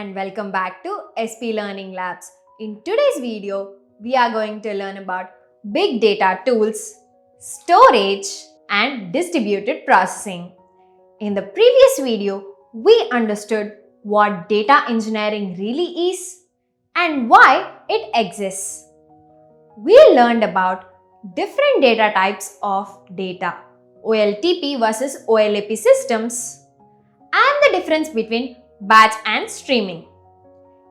and welcome back to SP Learning Labs. In today's video, we are going to learn about big data tools, storage and distributed processing. In the previous video, we understood what data engineering really is and why it exists. We learned about different data types of data, OLTP versus OLAP systems, and the difference between batch and streaming.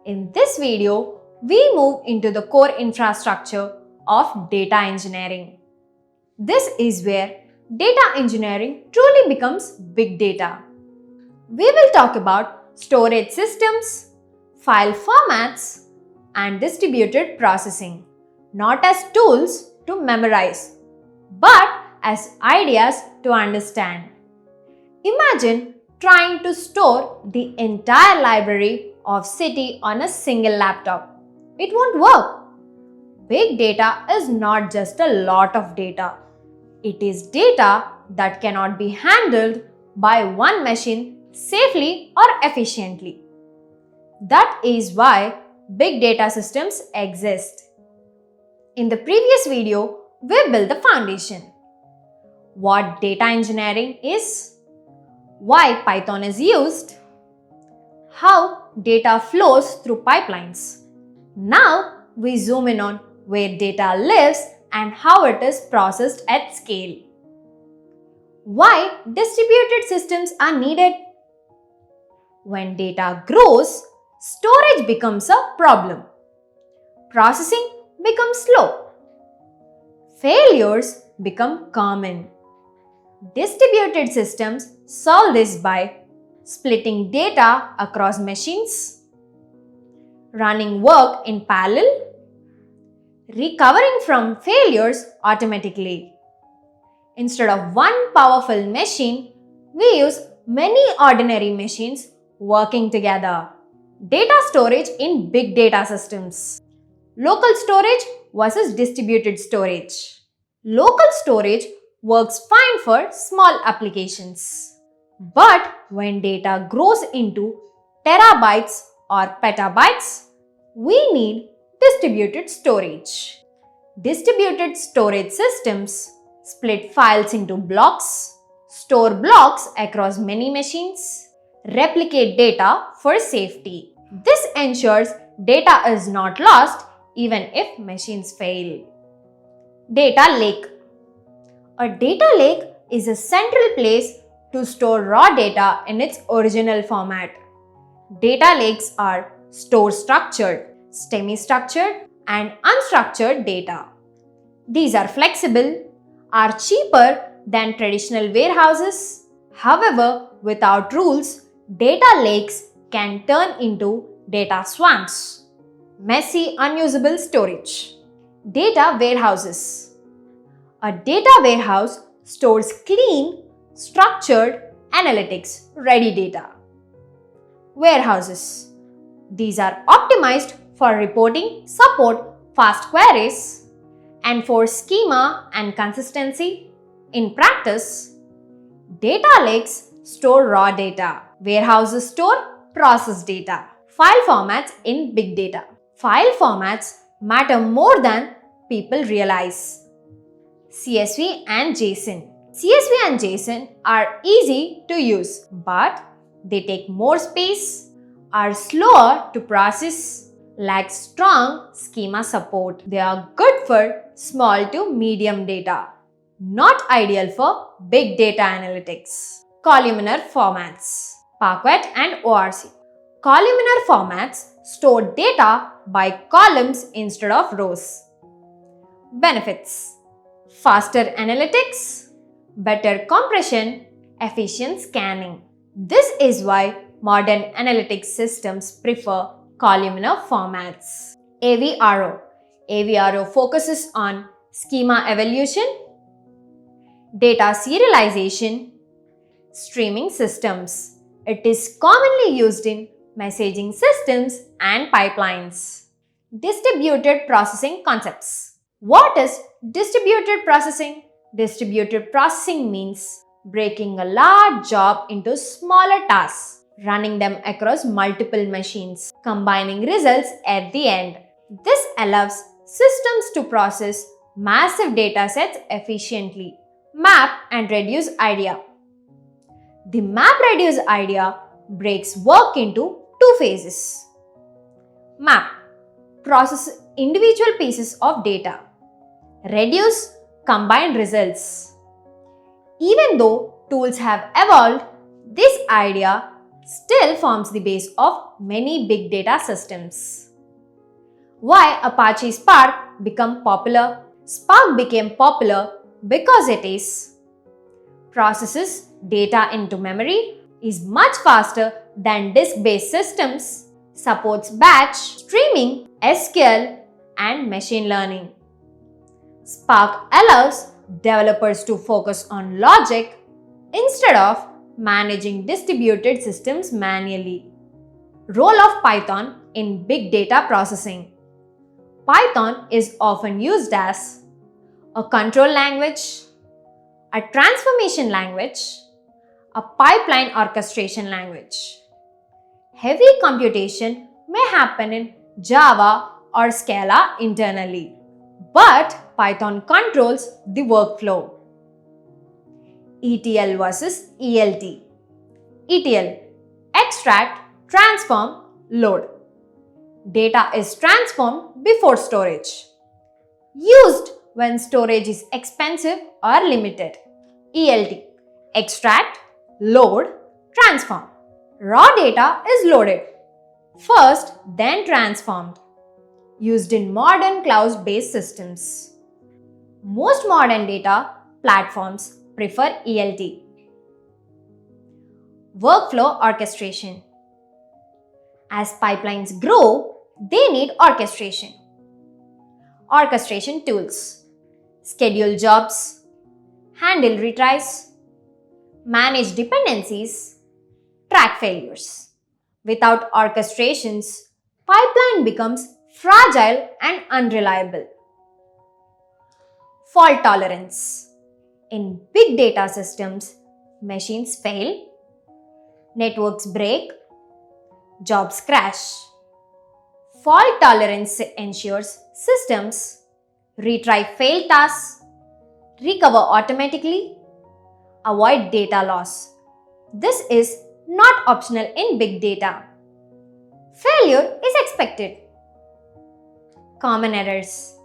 In this video, we move into the core infrastructure of data engineering. This is where data engineering truly becomes big data. We will talk about storage systems, file formats, and distributed processing, not as tools to memorize, but as ideas to understand. Imagine trying to store the entire library of city on a single laptop. It won't work. Big data is not just a lot of data. It is data that cannot be handled by one machine safely or efficiently. That is why big data systems exist. In the previous video, we built the foundation. What data engineering is, why Python is used, how data flows through pipelines. Now we zoom in on where data lives and how it is processed at scale. Why distributed systems are needed. When data grows, storage becomes a problem. Processing becomes slow. Failures become common. Distributed systems solve this by splitting data across machines, running work in parallel, recovering from failures automatically. Instead of one powerful machine, we use many ordinary machines working together. Data storage in big data systems. Local storage versus distributed storage. Local storage works fine for small applications. But when data grows into terabytes or petabytes, we need distributed storage. Distributed storage systems split files into blocks, store blocks across many machines, replicate data for safety. This ensures data is not lost even if machines fail. Data lake. A data lake is a central place to store raw data in its original format. Data lakes are store structured, semi-structured, and unstructured data. These are flexible, are cheaper than traditional warehouses. However, without rules, data lakes can turn into data swamps. Messy, unusable storage. Data warehouses. A data warehouse stores clean, structured, analytics-ready data. Warehouses. These are optimized for reporting, support fast queries, and for schema and consistency. In practice, data lakes store raw data. Warehouses store processed data. File formats in big data. File formats matter more than people realize. CSV and JSON. CSV and JSON are easy to use, but they take more space, are slower to process, lack strong schema support. They are good for small to medium data, not ideal for big data analytics. Columnar formats. Parquet and ORC. Columnar formats store data by columns instead of rows. Benefits. Faster analytics, better compression, efficient scanning. This is why modern analytics systems prefer columnar formats. AVRO. AVRO focuses on schema evolution, data serialization, streaming systems. It is commonly used in messaging systems and pipelines. Distributed processing concepts. What is distributed processing? Distributed processing means breaking a large job into smaller tasks. running them across multiple machines, combining results at the end. This allows systems to process massive data sets efficiently. Map and reduce idea. The map-reduce idea breaks work into two phases. Map process individual pieces of data. Reduce combined results. Even though tools have evolved, this idea still forms the base of many big data systems. Why Apache Spark became popular? Spark became popular because it processes data into memory, is much faster than disk-based systems, supports batch, streaming, SQL, and machine learning. Spark allows developers to focus on logic instead of managing distributed systems manually. Role of Python in big data processing. Python is often used as a control language, a transformation language, a pipeline orchestration language. Heavy computation may happen in Java or Scala internally, but Python controls the workflow. ETL versus ELT. ETL: extract, transform, load. Data is transformed before storage. Used when storage is expensive or limited. ELT: extract, load, transform. Raw data is loaded first, then transformed. Used in modern cloud-based systems. Most modern data platforms prefer ELT. Workflow orchestration. As pipelines grow, they need orchestration. Orchestration tools: schedule jobs, handle retries, manage dependencies, track failures. Without orchestrations, pipeline becomes fragile and unreliable. Fault tolerance. In big data systems, machines fail, networks break, jobs crash. Fault tolerance ensures systems retry failed tasks, recover automatically, avoid data loss. This is not optional in big data. Failure is expected. Common errors.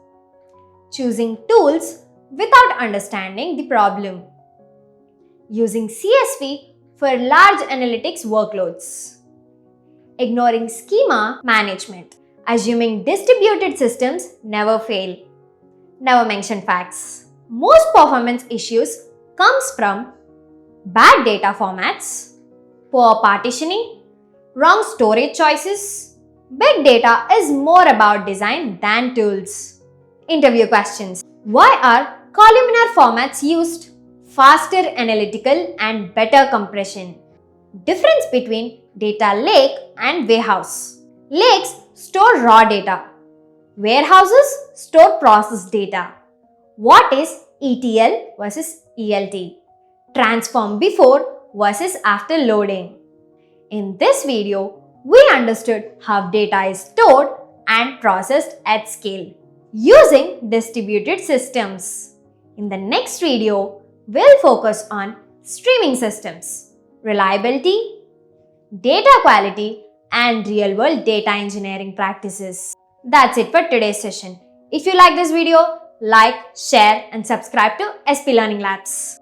Choosing tools without understanding the problem. Using CSV for large analytics workloads. Ignoring schema management. Assuming distributed systems never fail. Never mention facts. Most performance issues comes from bad data formats, poor partitioning, wrong storage choices. Big data is more about design than tools. Interview questions. Why are columnar formats used? Faster analytical and better compression. Difference between data lake and warehouse. Lakes store raw data. Warehouses store processed data. What is ETL versus ELT? Transform before versus after loading. In this video, we understood how data is stored and processed at scale using distributed systems. In the next video, we'll focus on streaming systems, reliability, data quality, and real-world data engineering practices. That's it for today's session. If you like this video, like, share, and subscribe to SP Learning Labs.